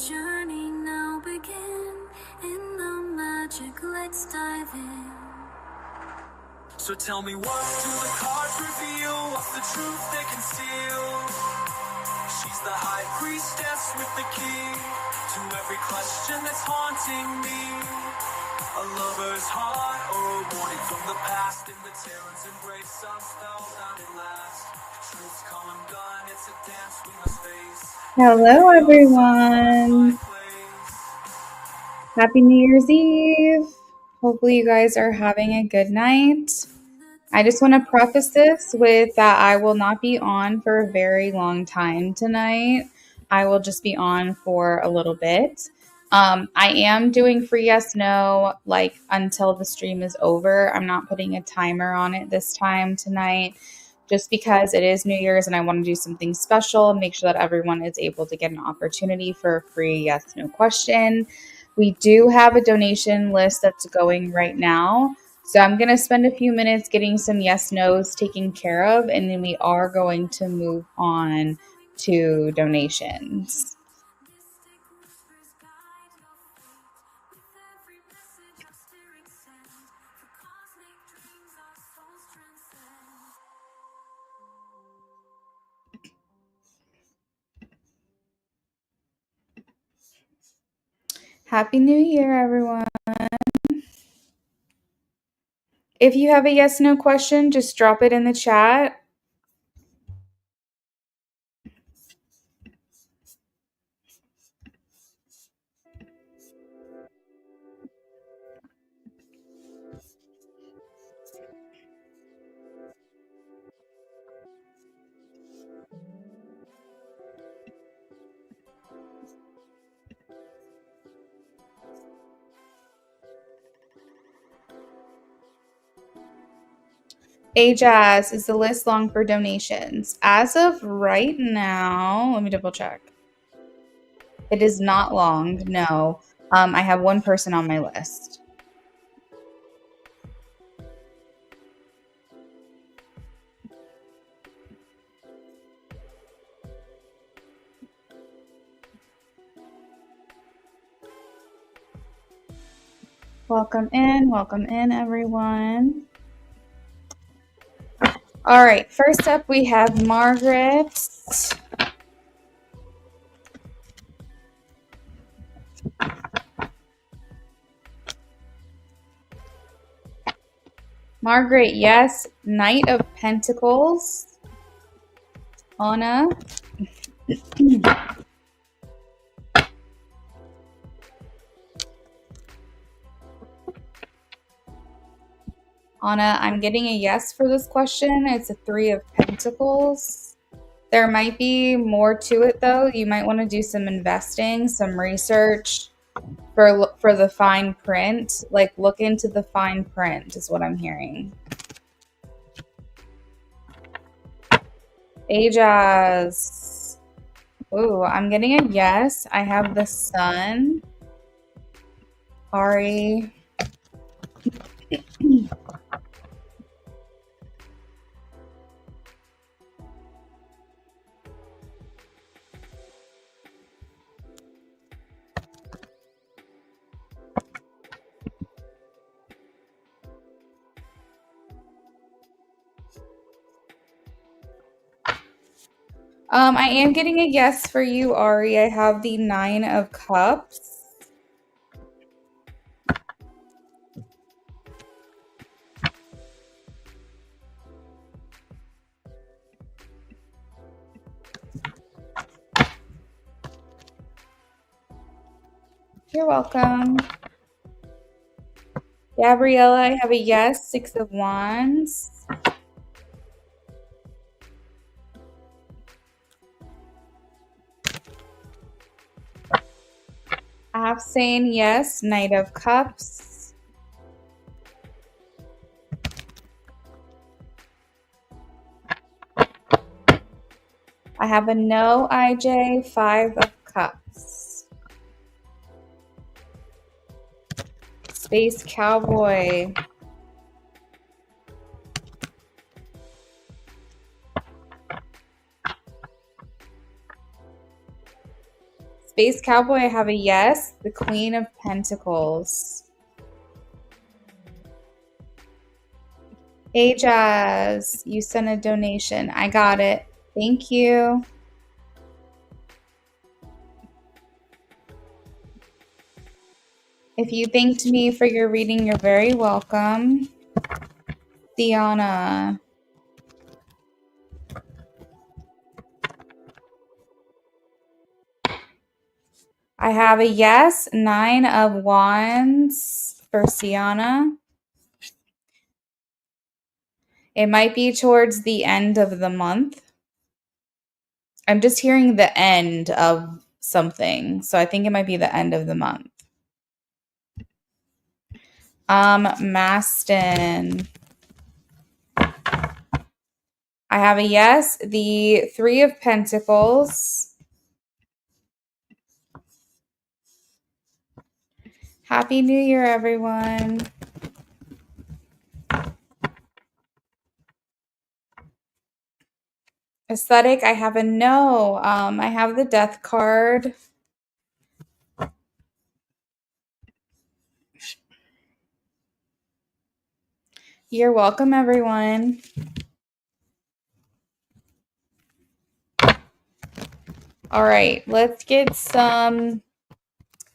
journey now begin. In the magic, let's dive in. So tell me, what do the cards reveal? What's the truth they conceal? She's the high priestess with the key to every question that's haunting me. A lover's heart or a warning from the past. In the terror's embrace, I'm spellbound at last. Truth's come undone, it's a dance we must face. Hello, everyone. Happy New Year's Eve. Hopefully, you guys are having a good night. I just want to preface this with that I will not be on for a very long time tonight. I will just be on for a little bit. I am doing free yes, no, like until the stream is over. I'm not putting a timer on it this time tonight, just because it is New Year's and I want to do something special and make sure that everyone is able to get an opportunity for a free yes, no question. We do have a donation list that's going right now. So I'm going to spend a few minutes getting some yes, no's taken care of, and then we are going to move on to donations. Happy New Year, everyone. If you have a yes, no question, just drop it in the chat. Ajaz, is the list long for donations? As of right now, let me double check. It is not long, no. I have one person on my list. Welcome in, everyone. All right, first up we have Margaret. Margaret, yes. Knight of Pentacles. Anna. Anna, I'm getting a yes for this question. It's a 3 of Pentacles. There might be more to it, though. You might want to do some investing, some research for the fine print. Like, look into the fine print is what I'm hearing. Ajaz. Ooh, I'm getting a yes. I have the Sun. Ari. I am getting a yes for you, Ari. I have the 9 of Cups. You're welcome. Gabriella, I have a yes, 6 of Wands. Afsane, yes, Knight of Cups. I have a no, IJ, 5 of Cups. Space Cowboy. Space Cowboy, I have a yes. The Queen of Pentacles. Hey, Jazz, you sent a donation. I got it. Thank you. If you thanked me for your reading, you're very welcome. Diana. I have a yes. 9 of Wands for Siana. It might be towards the end of the month. I'm just hearing the end of something. So I think it might be the end of the month. Maston. I have a yes. The 3 of Pentacles. Happy New Year, everyone. Aesthetic, I have a no. I have the Death card. You're welcome, everyone. All right, let's get some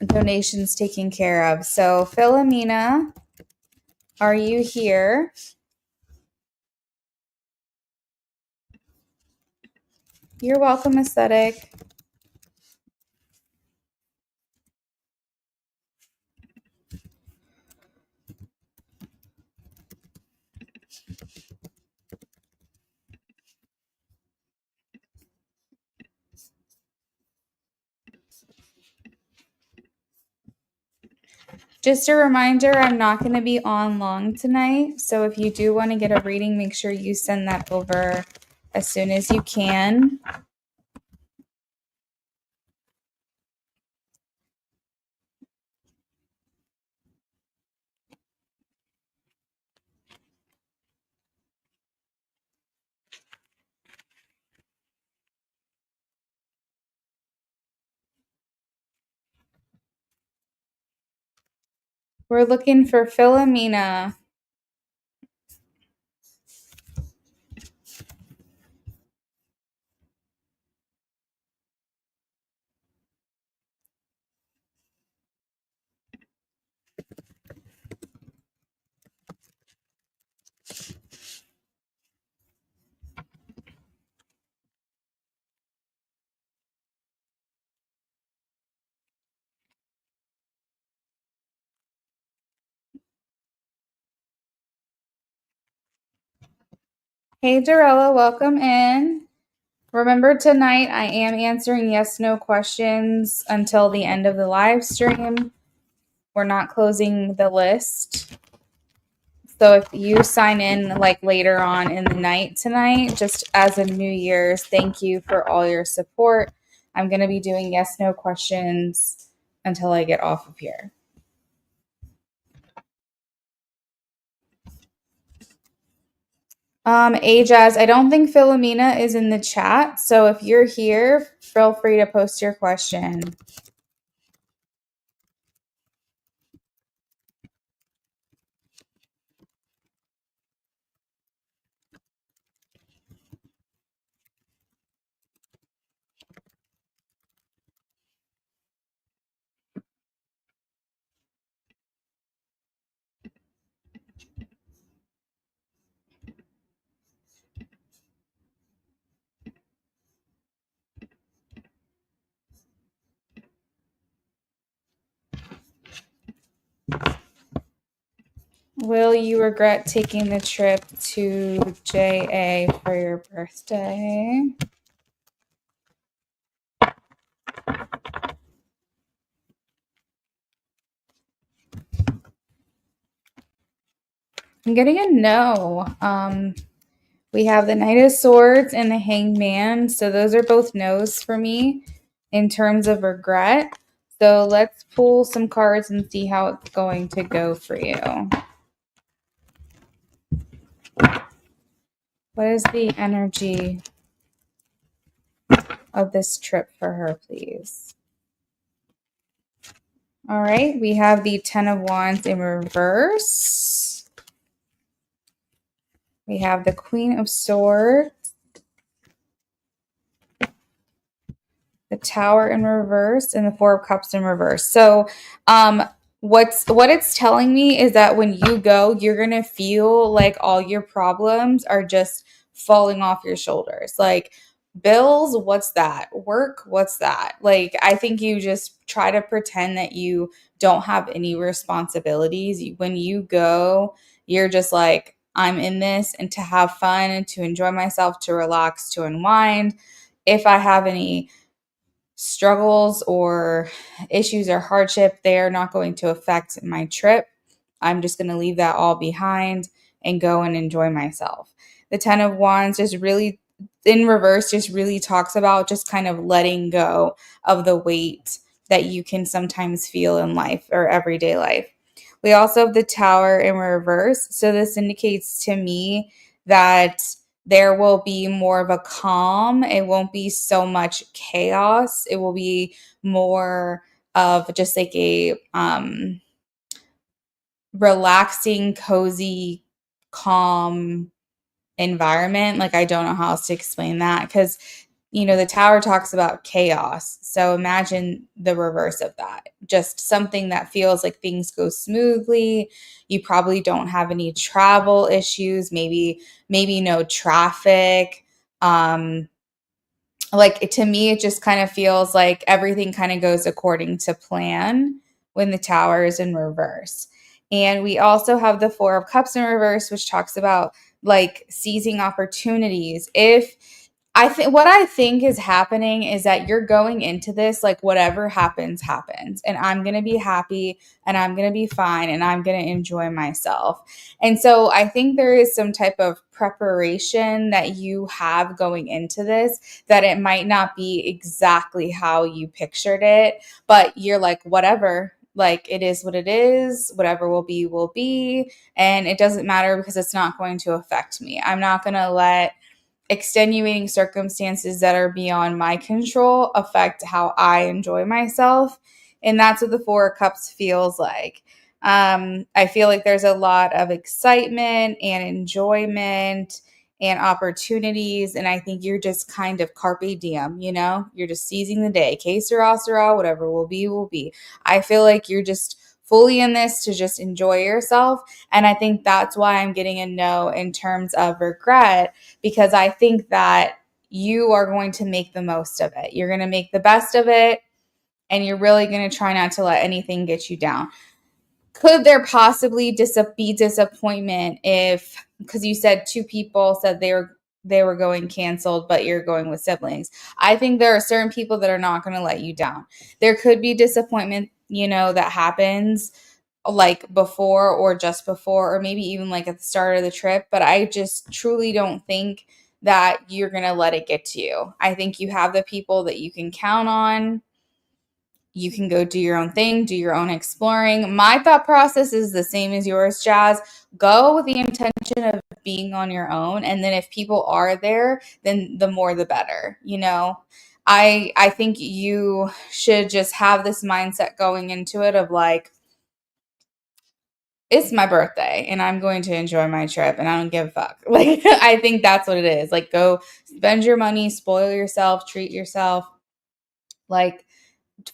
donations taken care of. So, Philomena, are you here? You're welcome, Aesthetic. Just a reminder, I'm not going to be on long tonight. So if you do want to get a reading, make sure you send that over as soon as you can. We're looking for Philomena. Hey, Dorella, welcome in. Remember, tonight I am answering yes/no questions until the end of the live stream. We're not closing the list. So if you sign in like later on in the night tonight, just as a New Year's, thank you for all your support. I'm going to be doing yes/no questions until I get off of here. Ajaz, I don't think Philomena is in the chat. So if you're here, feel free to post your question. Will you regret taking the trip to JA for your birthday? I'm getting a no. We have the Knight of Swords and the Hanged Man. So those are both no's for me in terms of regret. So let's pull some cards and see how it's going to go for you. What is the energy of this trip for her, please? All right, we have the Ten of Wands in reverse. We have the Queen of Swords, the Tower in reverse, and the Four of Cups in reverse. So, what it's telling me is that when you go, you're gonna feel like all your problems are just falling off your shoulders. Like bills, what's that? Work, what's that? Like I think you just try to pretend that you don't have any responsibilities. When you go, you're just like, I'm in this and to have fun and to enjoy myself, to relax, to unwind. If I have any struggles or issues or hardship, they are not going to affect my trip. I'm just going to leave that all behind and go and enjoy myself. The Ten of Wands just really, in reverse, just really talks about just kind of letting go of the weight that you can sometimes feel in life or everyday life. We also have the Tower in reverse. So this indicates to me that there will be more of a calm. It won't be so much chaos. It will be more of just like a relaxing, cozy, calm environment. Like I don't know how else to explain that because the tower talks about chaos. So imagine the reverse of that. Just something that feels like things go smoothly. You probably don't have any travel issues, maybe no traffic. Like to me it just kind of feels like everything kind of goes according to plan when the tower is in reverse. And we also have the Four of Cups in reverse, which talks about like seizing opportunities. If I think what I think is happening is that you're going into this like whatever happens, happens. And I'm going to be happy and I'm going to be fine and I'm going to enjoy myself. And so I think there is some type of preparation that you have going into this, that it might not be exactly how you pictured it, but you're like, whatever. Like it is what it is, whatever will be, will be. And it doesn't matter because it's not going to affect me. I'm not going to let extenuating circumstances that are beyond my control affect how I enjoy myself. And that's what the Four of Cups feels like. I feel like there's a lot of excitement and enjoyment and opportunities. And I think you're just kind of carpe diem, you're just seizing the day. Que sera, sera, whatever will be, will be. I feel like you're just fully in this to just enjoy yourself. And I think that's why I'm getting a no in terms of regret, because I think that you are going to make the most of it. You're going to make the best of it, and you're really going to try not to let anything get you down. Could there possibly be disappointment if, because you said two people said they were going canceled, but you're going with siblings? I think there are certain people that are not going to let you down. There could be disappointment, that happens like before or just before, or maybe even like at the start of the trip. But I just truly don't think that you're going to let it get to you. I think you have the people that you can count on. You can go do your own thing, do your own exploring. My thought process is the same as yours, Jazz. Go with the intention of being on your own. And then if people are there, then the more the better, I think you should just have this mindset going into it of like, it's my birthday and I'm going to enjoy my trip and I don't give a fuck. Like, I think that's what it is. Like, go spend your money, spoil yourself, treat yourself. Like,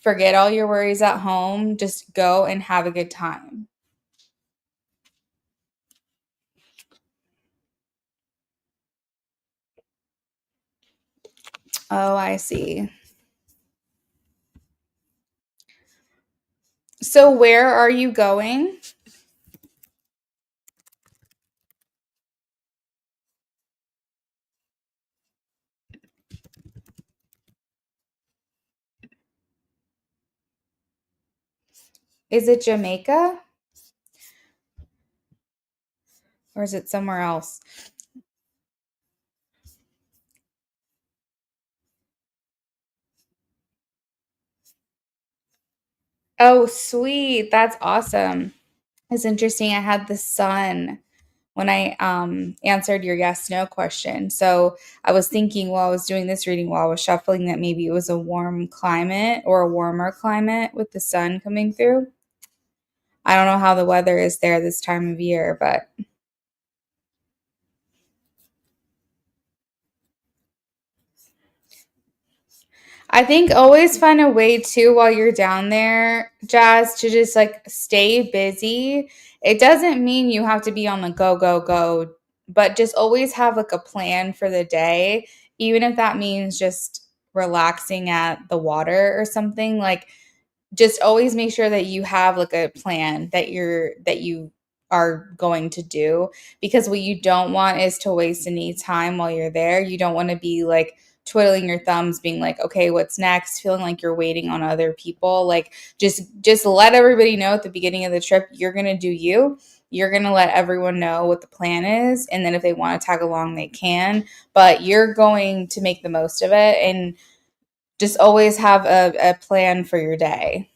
forget all your worries at home. Just go and have a good time. Oh, I see. So, where are you going? Is it Jamaica or is it somewhere else? Oh, sweet. That's awesome. It's interesting. I had the sun when I answered your yes no question. So I was thinking while I was doing this reading, while I was shuffling, that maybe it was a warm climate or a warmer climate with the sun coming through. I don't know how the weather is there this time of year, but I think always find a way too while you're down there, Jazz, to just like stay busy. It doesn't mean you have to be on the go, go, go, but just always have like a plan for the day, even if that means just relaxing at the water or something. Like just always make sure that you have like a plan that you are going to do, because what you don't want is to waste any time while you're there. You don't want to be like twiddling your thumbs being like, okay, what's next, feeling like you're waiting on other people. Like just let everybody know at the beginning of the trip you're going to do you. You're going to let everyone know what the plan is, and then if they want to tag along they can, but you're going to make the most of it, and just always have a plan for your day.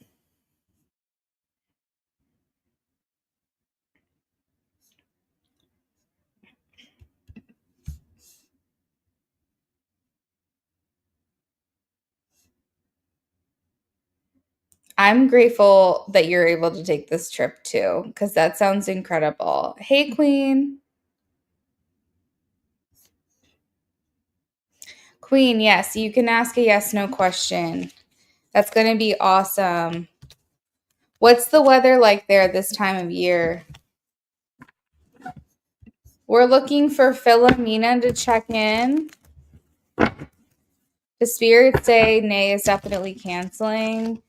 I'm grateful that you're able to take this trip too, because that sounds incredible. Hey, Queen. Queen, yes, you can ask a yes no question. That's going to be awesome. What's the weather like there this time of year? We're looking for Philomena to check in. The spirits say Nay is definitely canceling.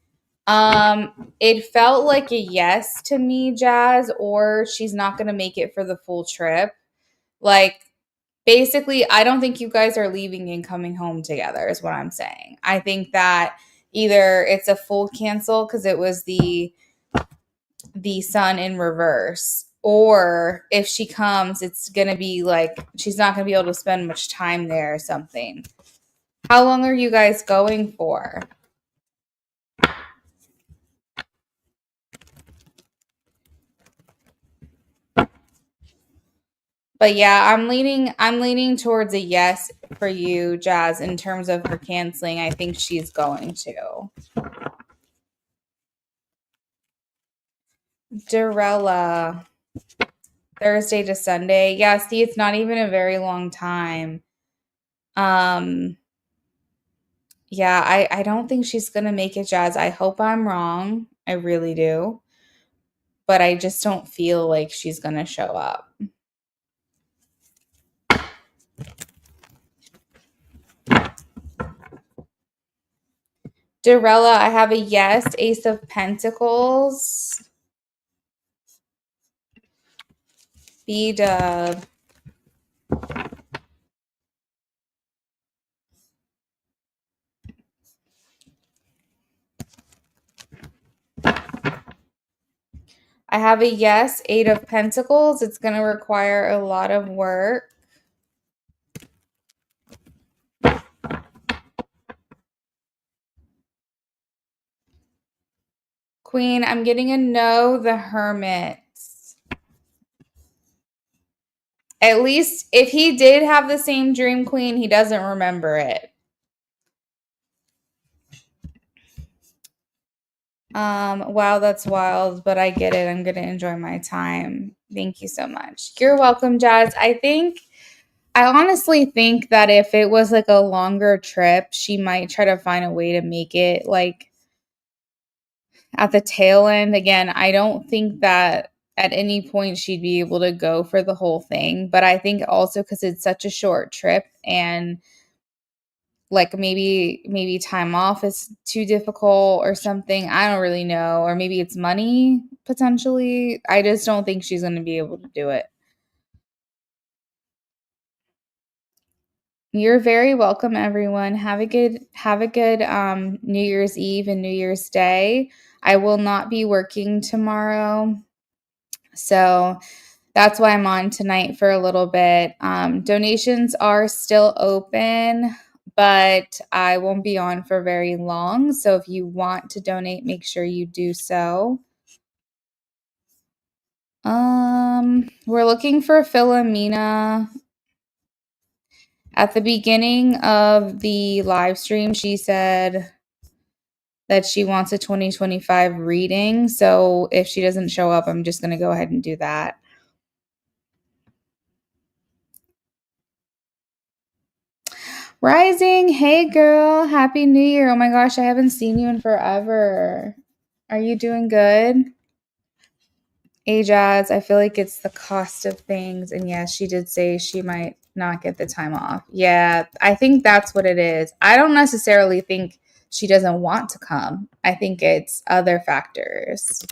It felt like a yes to me, Jazz, or she's not going to make it for the full trip. Like, basically, I don't think you guys are leaving and coming home together, is what I'm saying. I think that either it's a full cancel because it was the sun in reverse, or if she comes, it's gonna be like she's not gonna be able to spend much time there or something. How long are you guys going for? But yeah, I'm leaning towards a yes for you, Jazz, in terms of her canceling. I think she's going to. Dorella, Thursday to Sunday. Yeah, see, it's not even a very long time. Um, yeah, I don't think she's gonna make it, Jazz. I hope I'm wrong. I really do. But I just don't feel like she's gonna show up. Dorella, I have a yes. Ace of Pentacles. B Dub. I have a yes. Eight of Pentacles. It's gonna require a lot of work. Queen, I'm getting a no. The Hermit. At least if he did have the same dream, Queen, he doesn't remember it. Wow, that's wild, but I get it. I'm gonna enjoy my time. Thank you so much. You're welcome, Jazz. I honestly think that if it was like a longer trip, she might try to find a way to make it like at the tail end. Again, I don't think that at any point she'd be able to go for the whole thing, but I think also because it's such a short trip, and like maybe time off is too difficult or something. I don't really know. Or maybe it's money potentially. I just don't think she's going to be able to do it. You're very welcome, everyone. Have a good New Year's Eve and New Year's Day. I will not be working tomorrow. So that's why I'm on tonight for a little bit. Donations are still open, but I won't be on for very long. So if you want to donate, make sure you do so. We're looking for Philomena. At the beginning of the live stream, she said that she wants a 2025 reading. So if she doesn't show up, I'm just going to go ahead and do that. Rising, hey girl, happy new year. Oh my gosh, I haven't seen you in forever. Are you doing good? Hey Jazz, I feel like it's the cost of things. And yes, she did say she might not get the time off. Yeah, I think that's what it is. I don't necessarily think she doesn't want to come. I think it's other factors.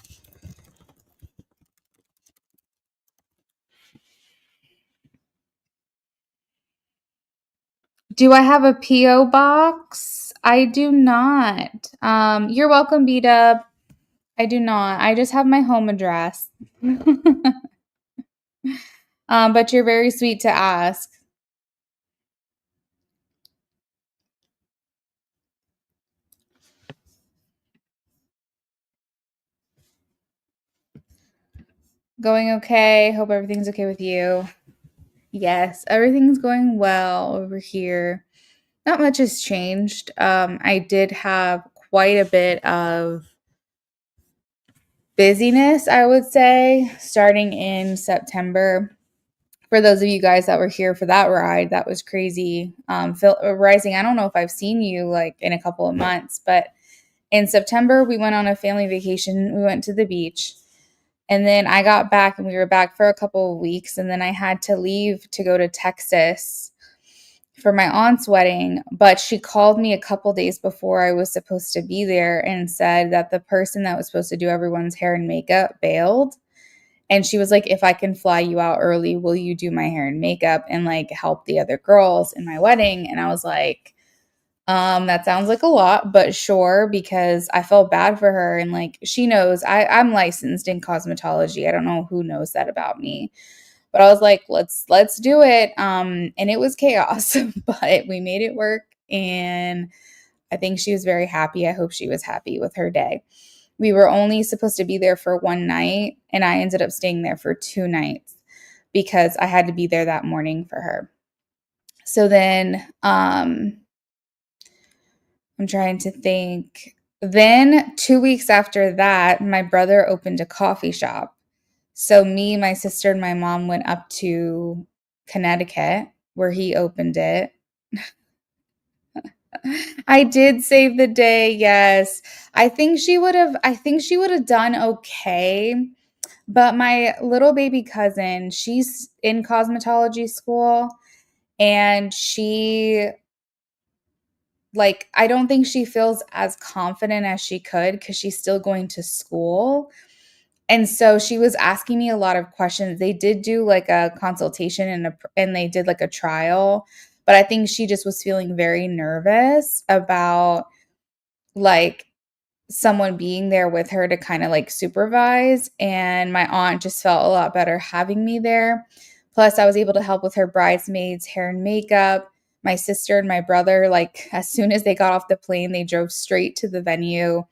Do I have a P.O. box? I do not. You're welcome, B-Dub. I do not. I just have my home address. But you're very sweet to ask. Going okay. Hope everything's okay with you. Yes, everything's going well over here. Not much has changed. I did have quite a bit of busyness, I would say, starting in September. For those of you guys that were here for that ride, that was crazy. Rising, I don't know if I've seen you like in a couple of months, but in September, we went on a family vacation. We went to the beach. And then I got back and we were back for a couple of weeks. And then I had to leave to go to Texas for my aunt's wedding. But she called me a couple days before I was supposed to be there and said that the person that was supposed to do everyone's hair and makeup bailed. And she was like, if I can fly you out early, will you do my hair and makeup and like help the other girls in my wedding? And I was like, that sounds like a lot, but sure, because I felt bad for her. And like, she knows I'm licensed in cosmetology. I don't know who knows that about me, but I was like, let's do it. And it was chaos, but we made it work. And I think she was very happy. I hope she was happy with her day. We were only supposed to be there for one night, and I ended up staying there for 2 nights because I had to be there that morning for her. So then, I'm trying to think. Then 2 weeks after that, my brother opened a coffee shop. So me, my sister, and my mom went up to Connecticut where he opened it. I did save the day, yes. I think she would have done okay. But my little baby cousin, she's in cosmetology school and I don't think she feels as confident as she could because she's still going to school. And so she was asking me a lot of questions. They did do like a consultation and they did like a trial, but I think she just was feeling very nervous about like someone being there with her to kind of like supervise. And my aunt just felt a lot better having me there. Plus, I was able to help with her bridesmaids' hair and makeup. My sister and my brother, like, as soon as they got off the plane, they drove straight to the venue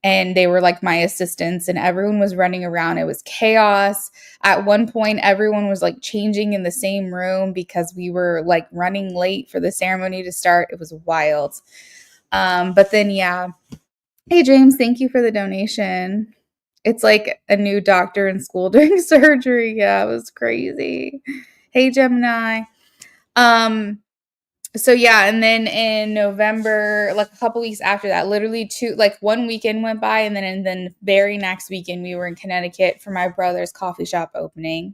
and they were like my assistants, and everyone was running around. It was chaos. At one point, everyone was like changing in the same room because we were like running late for the ceremony to start. It was wild. But then, yeah. Hey, James, thank you for the donation. It's like a new doctor in school doing surgery. Yeah, it was crazy. Hey, Gemini. Um, so yeah, and then in November, like a couple weeks after that, literally one weekend went by, and then very next weekend we were in Connecticut for my brother's coffee shop opening.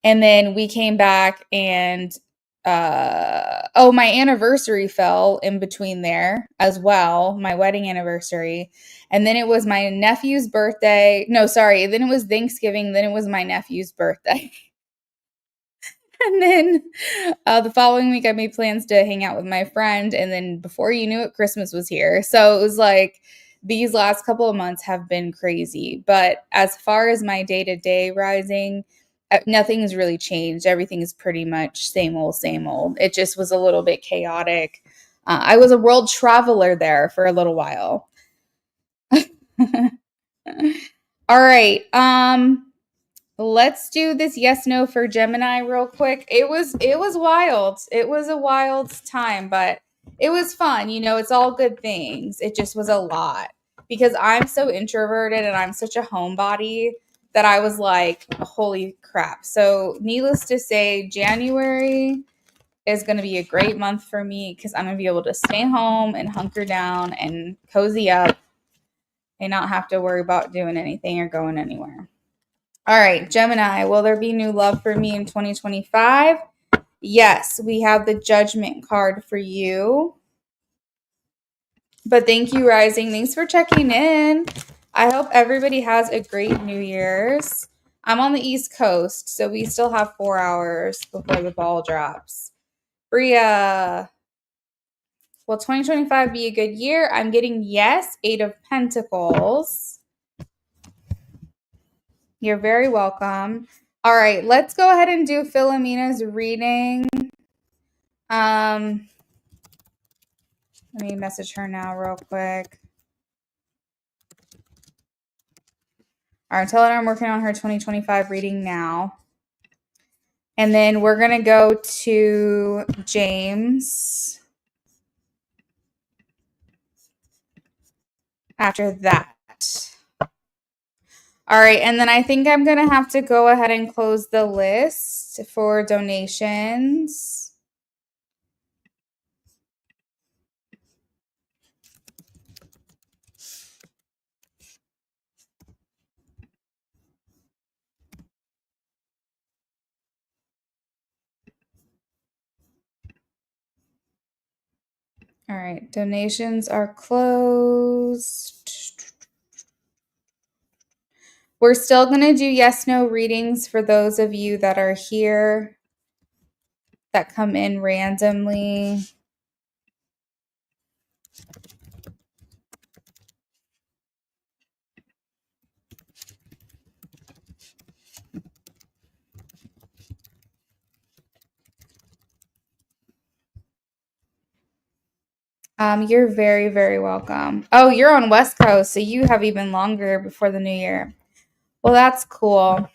And then we came back and my anniversary fell in between there as well, my wedding anniversary. And then it was my nephew's birthday. No, sorry. Then it was Thanksgiving. Then it was my nephew's birthday. And then the following week, I made plans to hang out with my friend. And then before you knew it, Christmas was here. So it was like these last couple of months have been crazy. But as far as my day-to-day rising, nothing's really changed. Everything is pretty much same old, same old. It just was a little bit chaotic. I was a world traveler there for a little while. All right. let's do this yes no for Gemini real quick. It was wild. It was a wild time, but it was fun. It's all good things. It just was a lot because I'm so introverted and I'm such a homebody that I was like, holy crap. So, needless to say, January is going to be a great month for me because I'm going to be able to stay home and hunker down and cozy up and not have to worry about doing anything or going anywhere. All right, Gemini, will there be new love for me in 2025? Yes, we have the Judgment card for you. But thank you, Rising. Thanks for checking in. I hope everybody has a great New Year's. I'm on the East Coast, so we still have 4 hours before the ball drops. Bria, will 2025 be a good year? I'm getting yes, 8 of Pentacles. You're very welcome. All right, let's go ahead and do Philomena's reading. Let me message her now real quick. All right, tell her I'm working on her 2025 reading now. And then we're going to go to James after that. All right, and then I think I'm going to have to go ahead and close the list for donations. All right, donations are closed. We're still going to do yes, no readings for those of you that are here that come in randomly. You're very, very welcome. Oh, you're on West Coast, so you have even longer before the new year. Well, that's cool.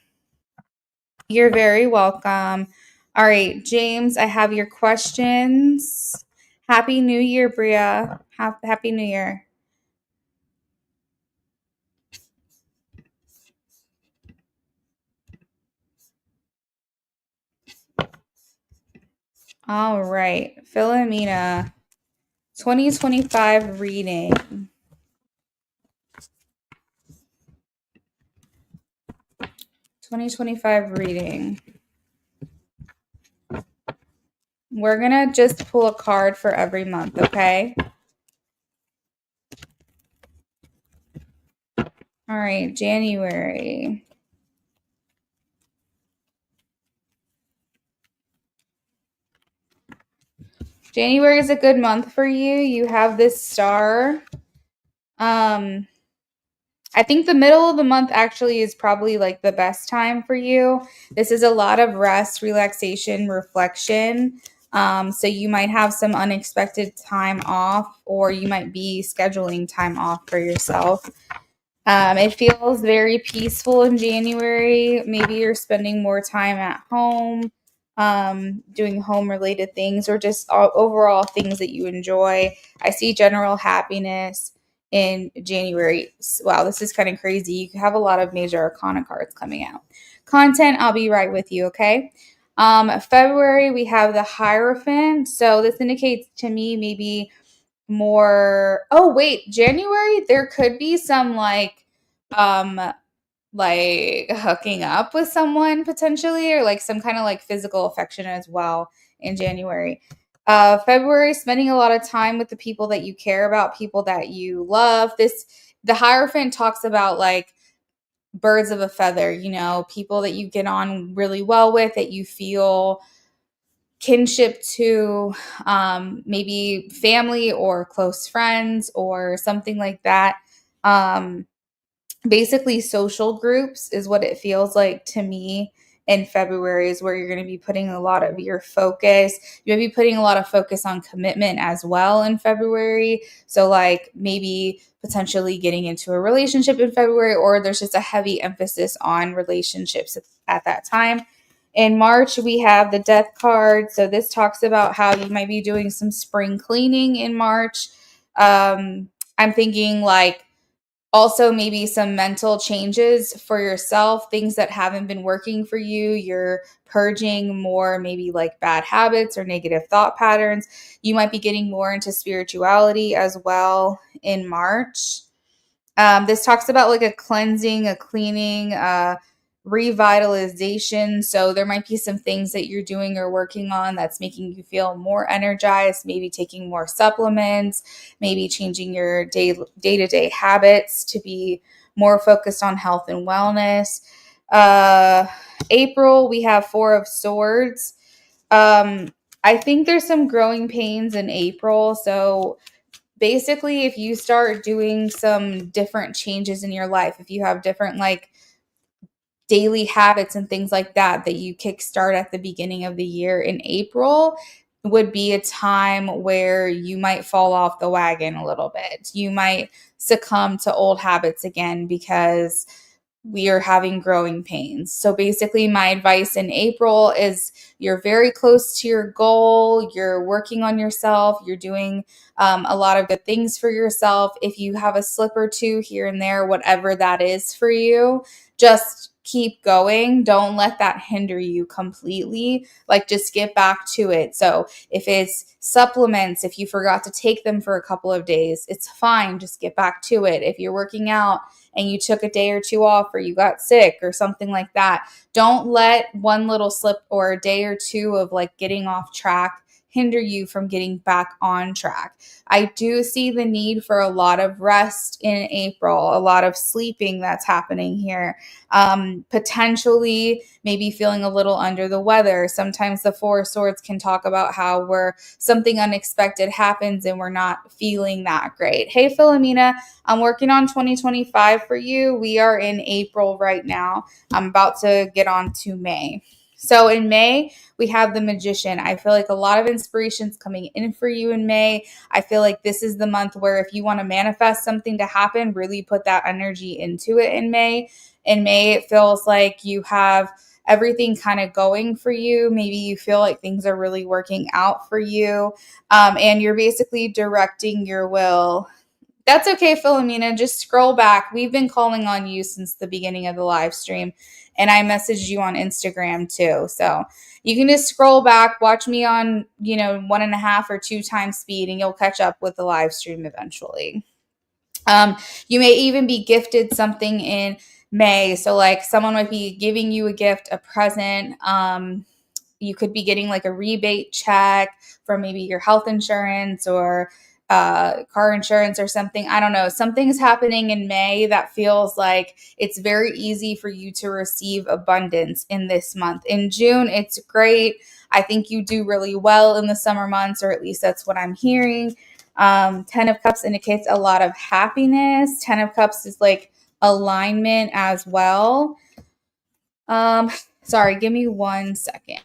You're very welcome. All right, James, I have your questions. Happy New Year, Bria. Happy New Year. All right, Philomena, 2025 reading. 2025 reading. We're going to just pull a card for every month, okay? All right, January. January is a good month for you. You have this star. I think the middle of the month actually is probably like the best time for you. This is a lot of rest, relaxation, reflection. So you might have some unexpected time off, or you might be scheduling time off for yourself. It feels very peaceful in January. Maybe you're spending more time at home, doing home related things, or just overall things that you enjoy. I see general happiness in January. Wow, this is kind of crazy. You have a lot of major arcana cards coming out. Content, I'll be right with you, okay? February, we have the Hierophant. So this indicates to me maybe more. Oh, wait, January, there could be some um like hooking up with someone potentially, or like some kind of like physical affection as well in January. February, spending a lot of time with the people that you care about, people that you love. The Hierophant talks about like birds of a feather, people that you get on really well with, that you feel kinship to, maybe family or close friends or something like that. Basically social groups is what it feels like to me in February is where you're going to be putting a lot of your focus. You're going to be putting a lot of focus on commitment as well in February. So, like maybe potentially getting into a relationship in February, or there's just a heavy emphasis on relationships at that time. In March, we have the death card. So this talks about how you might be doing some spring cleaning in March. I'm thinking like also maybe some mental changes for yourself, things that haven't been working for you. You're purging more, maybe like bad habits or negative thought patterns. You might be getting more into spirituality as well in March. This talks about like a cleansing, a cleaning, revitalization. So there might be some things that you're doing or working on that's making you feel more energized, maybe taking more supplements, maybe changing your day-to-day habits to be more focused on health and wellness. Uh, April, we have Four of Swords. I think there's some growing pains in April. So basically, if you start doing some different changes in your life, if you have different like daily habits and things like that that you kickstart at the beginning of the year in April, would be a time where you might fall off the wagon a little bit. You might succumb to old habits again because we are having growing pains. So basically, my advice in April is you're very close to your goal. You're working on yourself. You're doing a lot of good things for yourself. If you have a slip or two here and there, whatever that is for you, just keep going. Don't let that hinder you completely. Like, just get back to it. So if it's supplements, if you forgot to take them for a couple of days, it's fine. Just get back to it. If you're working out and you took a day or two off, or you got sick or something like that, don't let one little slip or a day or two of like getting off track hinder you from getting back on track. I do see the need for a lot of rest in April, a lot of sleeping that's happening here. Potentially maybe feeling a little under the weather. Sometimes the Four of Swords can talk about how we're something unexpected happens and we're not feeling that great. Hey, Philomena, I'm working on 2025 for you. We are in April right now. I'm about to get on to May. So in May, we have the Magician. I feel like a lot of inspiration's coming in for you in May. I feel like this is the month where if you want to manifest something to happen, really put that energy into it in May. In May, it feels like you have everything kind of going for you. Maybe you feel like things are really working out for you. And you're basically directing your will. That's okay, Philomena. Just scroll back. We've been calling on you since the beginning of the live stream, and I messaged you on Instagram too. So you can just scroll back, watch me on, 1.5 or 2 times speed, and you'll catch up with the live stream eventually. You may even be gifted something in May. So, like, someone might be giving you a gift, a present. You could be getting like a rebate check from maybe your health insurance or car insurance or something. I don't know. Something's happening in May that feels like it's very easy for you to receive abundance in this month. In June, it's great. I think you do really well in the summer months, or at least that's what I'm hearing. 10 of Cups indicates a lot of happiness. 10 of Cups is like alignment as well. Sorry, give me 1 second.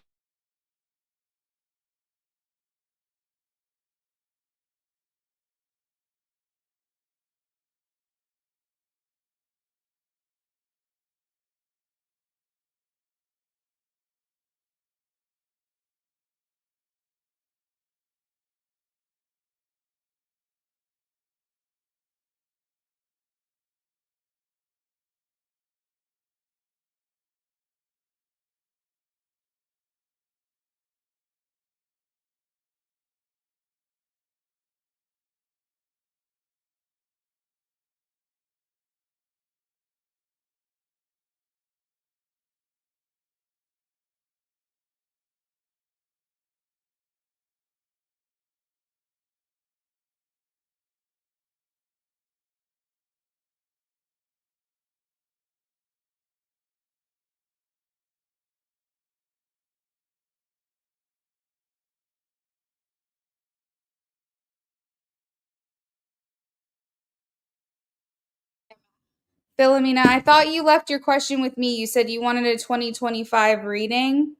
Philomena, I thought you left your question with me. You said you wanted a 2025 reading.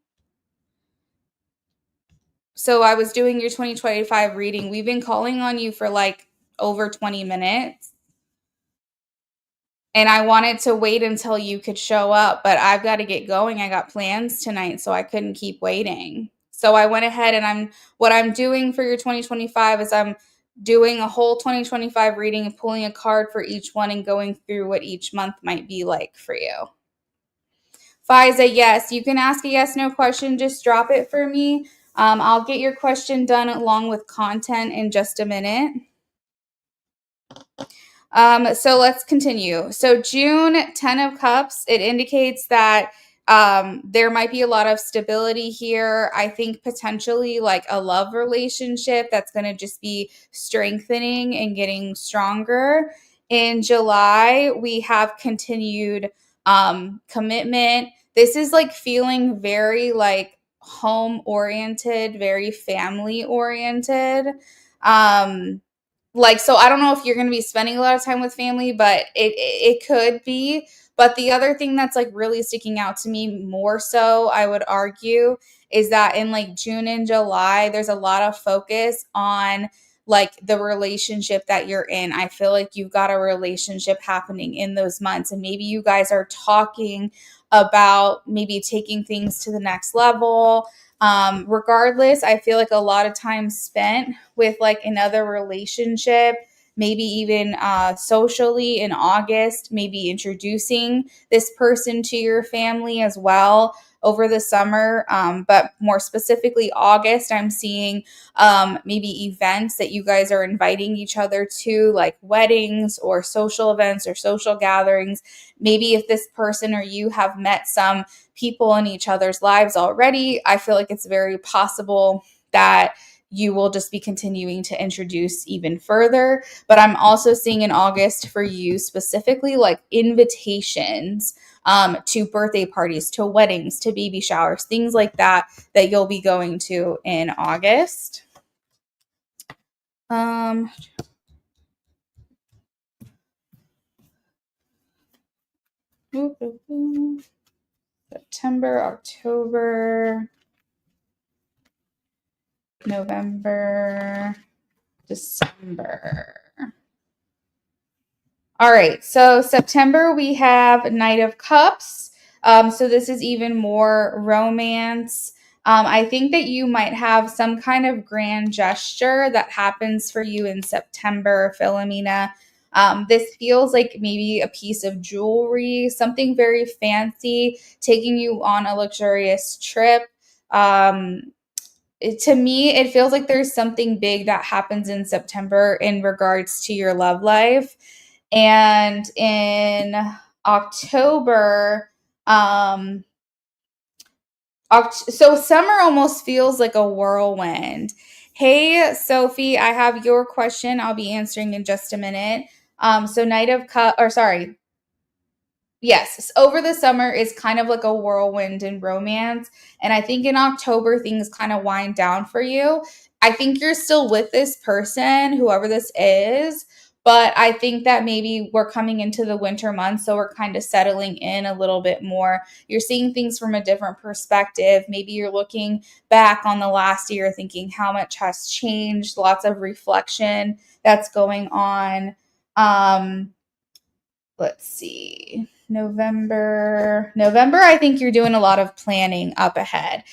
So I was doing your 2025 reading. We've been calling on you for like over 20 minutes. And I wanted to wait until you could show up, but I've got to get going. I got plans tonight, so I couldn't keep waiting. So I went ahead and what I'm doing for your 2025 is I'm doing a whole 2025 reading and pulling a card for each one and going through what each month might be like for you. Fiza, yes, you can ask a yes, no question. Just drop it for me. I'll get your question done along with content in just a minute. So let's continue. So June, 10 of Cups, it indicates that there might be a lot of stability here. I think potentially like a love relationship that's going to just be strengthening and getting stronger. In July, we have continued commitment. This is like feeling very like home oriented, very family oriented. Like, so I don't know if you're going to be spending a lot of time with family, but it could be. But the other thing that's like really sticking out to me more so, I would argue, is that in like June and July, there's a lot of focus on like the relationship that you're in. I feel like you've got a relationship happening in those months, and maybe you guys are talking about maybe taking things to the next level. Regardless, I feel like a lot of time spent with like another relationship, maybe even socially in August, maybe introducing this person to your family as well over the summer. But more specifically, August, I'm seeing maybe events that you guys are inviting each other to, like weddings or social events or social gatherings. Maybe if this person or you have met some people in each other's lives already, I feel like it's very possible that you will just be continuing to introduce even further. But I'm also seeing in August for you specifically like invitations to birthday parties, to weddings, to baby showers, things like that that you'll be going to in August. Um, September, October, November, December. All right, so September we have Knight of Cups. So this is even more romance. I think that you might have some kind of grand gesture that happens for you in September, Philomena. This feels like maybe a piece of jewelry, something very fancy, taking you on a luxurious trip. To me, it feels like there's something big that happens in September in regards to your love life. And in October, so summer almost feels like a whirlwind. Hey, Sophie, I have your question. I'll be answering in just a minute. So Knight of Cup, or sorry, yes, over the summer is kind of like a whirlwind in romance. And I think in October, things kind of wind down for you. I think you're still with this person, whoever this is. But I think that maybe we're coming into the winter months, so we're kind of settling in a little bit more. You're seeing things from a different perspective. Maybe you're looking back on the last year thinking how much has changed, lots of reflection that's going on. Let's see. November, I think you're doing a lot of planning up ahead.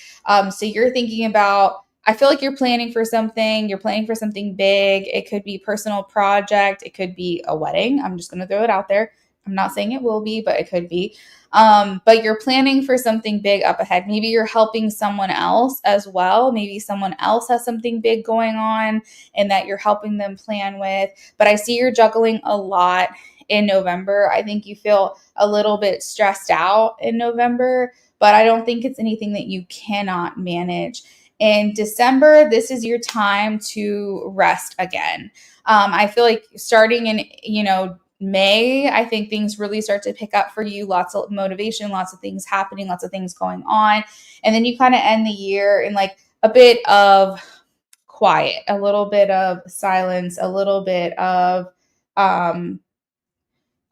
So you're thinking about, I feel like you're planning for something, you're planning for something big. It could be personal project, it could be a wedding. I'm just going to throw it out there. I'm not saying it will be, but it could be. But you're planning for something big up ahead. Maybe you're helping someone else as well. Maybe someone else has something big going on and that you're helping them plan with. But I see you're juggling a lot in November. I think you feel a little bit stressed out in November, but I don't think it's anything that you cannot manage. In December, this is your time to rest again. I feel like starting in, May, I think things really start to pick up for you. Lots of motivation, lots of things happening, lots of things going on. And then you kind of end the year in like a bit of quiet, a little bit of silence, a little bit of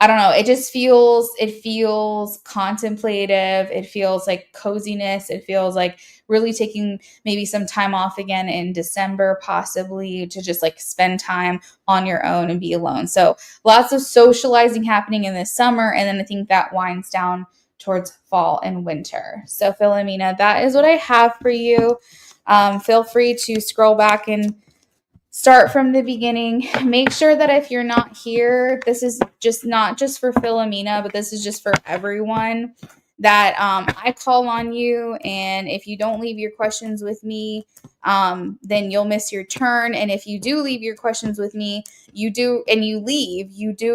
I don't know. It feels contemplative. It feels like coziness. It feels like really taking maybe some time off again in December, possibly to just like spend time on your own and be alone. So lots of socializing happening in the summer. And then I think that winds down towards fall and winter. So Philomena, that is what I have for you. Feel free to scroll back and start from the beginning. Make sure that if you're not here, this is just not just for Philomena, but this is just for everyone, that I call on you. And if you don't leave your questions with me, then you'll miss your turn. And if you do leave your questions with me, you do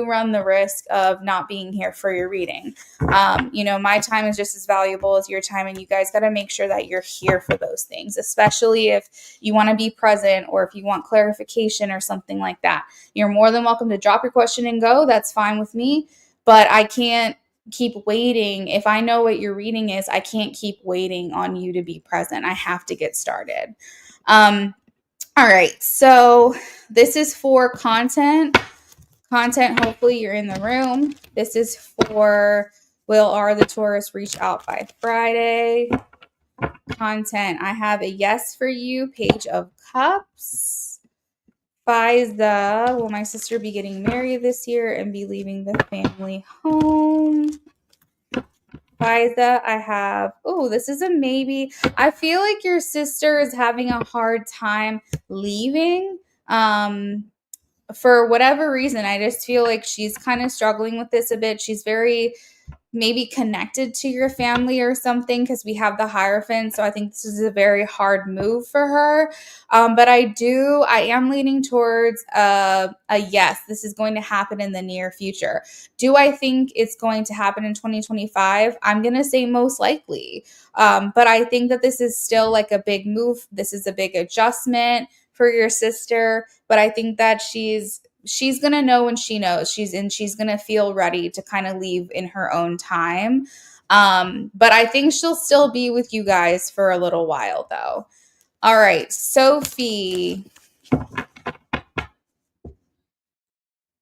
run the risk of not being here for your reading. My time is just as valuable as your time, and you guys got to make sure that you're here for those things, especially if you want to be present or if you want clarification or something like that. You're more than welcome to drop your question and go. That's fine with me, but I can't keep waiting. If I know what your reading is, I can't keep waiting on you to be present. I have to get started. All right, so this is for content. Hopefully you're in the room. This is for Will R the Taurus reach out by Friday. Content. I have a yes for you, Page of Cups. Fiza, will my sister be getting married this year and be leaving the family home? Fiza, I have, this is a maybe. I feel like your sister is having a hard time leaving. For whatever reason, I just feel like she's kind of struggling with this a bit. She's very maybe connected to your family or something, because we have the Hierophant. So I think this is a very hard move for her. But I am leaning towards a yes. This is going to happen in the near future. Do I think it's going to happen in 2025? I'm going to say most likely. But I think that this is still like a big move. This is a big adjustment for your sister. But I think that she's going to know when she knows. She's going to feel ready to kind of leave in her own time. But I think she'll still be with you guys for a little while, though. All right, Sophie.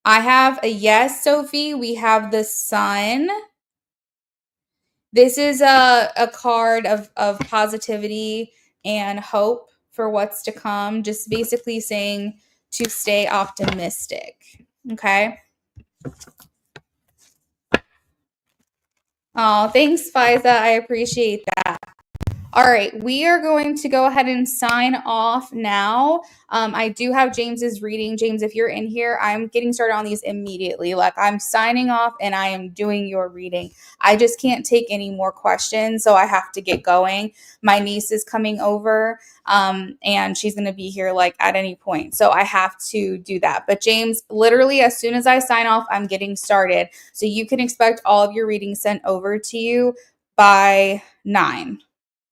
I have a yes, Sophie. We have the Sun. This is a card of positivity and hope for what's to come. Just basically saying to stay optimistic. Okay. Oh, thanks, Fiza. I appreciate that. All right, we are going to go ahead and sign off now. I do have James's reading. James, if you're in here, I'm getting started on these immediately. Like, I'm signing off and I am doing your reading. I just can't take any more questions, so I have to get going. My niece is coming over, and she's going to be here like at any point, so I have to do that. But James, literally as soon as I sign off, I'm getting started. So you can expect all of your readings sent over to you by 9.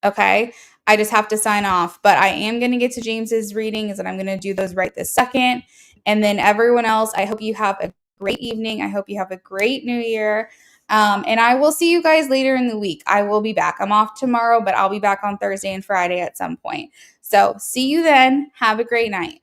Okay. I just have to sign off, but I am going to get to James's readings and I'm going to do those right this second. And then everyone else, I hope you have a great evening. I hope you have a great new year. And I will see you guys later in the week. I will be back. I'm off tomorrow, but I'll be back on Thursday and Friday at some point. So see you then. Have a great night.